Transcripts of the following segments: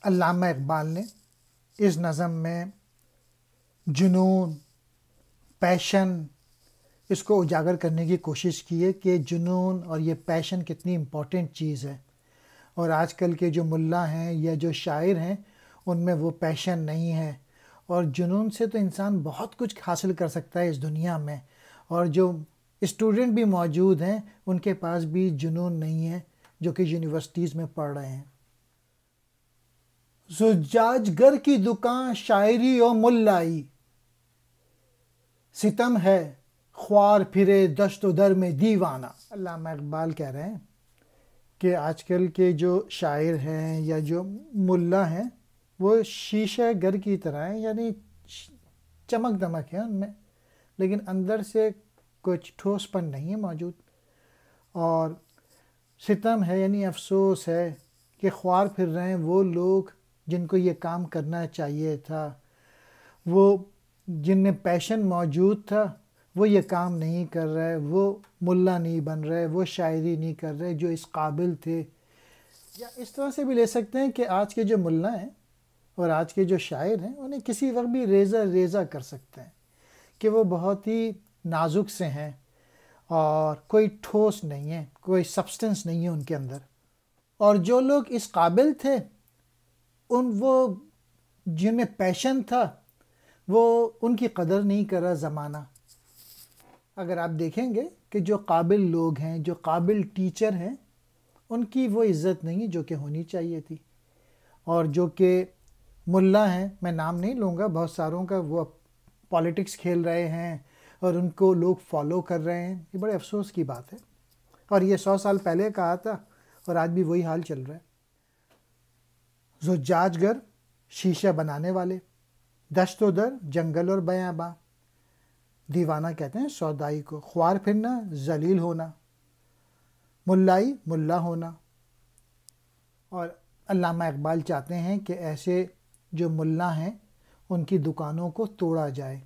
علامہ اقبال نے اس نظم میں جنون، پیشن، اس کو اجاگر کرنے کی کوشش کی ہے کہ جنون اور یہ پیشن کتنی امپورٹنٹ چیز ہے، اور آج کل کے جو ملا ہیں یا جو شاعر ہیں ان میں وہ پیشن نہیں ہے، اور جنون سے تو انسان بہت کچھ حاصل کر سکتا ہے اس دنیا میں، اور جو اسٹوڈنٹ بھی موجود ہیں ان کے پاس بھی جنون نہیں ہے جو کہ یونیورسٹیز میں پڑھ رہے ہیں۔ زجاج گر کی دکان شاعری و ملائی، ستم ہے خوار پھرے دشت و در میں دیوانہ۔ علامہ اقبال کہہ رہے ہیں کہ آج کل کے جو شاعر ہیں یا جو ملا ہیں وہ شیشہ گر کی طرح ہیں، یعنی چمک دمک ہے ان میں لیکن اندر سے کچھ ٹھوس پن نہیں ہے موجود، اور ستم ہے یعنی افسوس ہے کہ خوار پھر رہے ہیں وہ لوگ جن کو یہ کام کرنا چاہیے تھا، وہ جن میں پیشن موجود تھا وہ یہ کام نہیں کر رہے، وہ ملا نہیں بن رہے، وہ شاعری نہیں کر رہے جو اس قابل تھے۔ یا اس طرح سے بھی لے سکتے ہیں کہ آج کے جو ملا ہیں اور آج کے جو شاعر ہیں انہیں کسی وقت بھی ریزہ کر سکتے ہیں کہ وہ بہت ہی نازک سے ہیں اور کوئی ٹھوس نہیں ہے، کوئی سبسٹنس نہیں ہے ان کے اندر، اور جو لوگ اس قابل تھے وہ جن میں پیشن تھا وہ ان کی قدر نہیں کر رہا زمانہ۔ اگر آپ دیکھیں گے کہ جو قابل لوگ ہیں، جو قابل ٹیچر ہیں، ان کی وہ عزت نہیں ہے جو کہ ہونی چاہیے تھی، اور جو کہ ملا ہیں، میں نام نہیں لوں گا، بہت ساروں کا وہ پالیٹکس کھیل رہے ہیں اور ان کو لوگ فالو کر رہے ہیں، یہ بڑے افسوس کی بات ہے، اور یہ 100 سال پہلے کہا تھا اور آج بھی وہی حال چل رہا ہے۔ زجاج گر شیشہ بنانے والے، دشت و در جنگل اور بیاباں، دیوانہ کہتے ہیں سودائی کو، خوار پھرنا ذلیل ہونا، ملائی ملا ہونا، اور علامہ اقبال چاہتے ہیں کہ ایسے جو ملا ہیں ان کی دکانوں کو توڑا جائے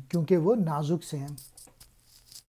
کیونکہ وہ نازک سے ہیں۔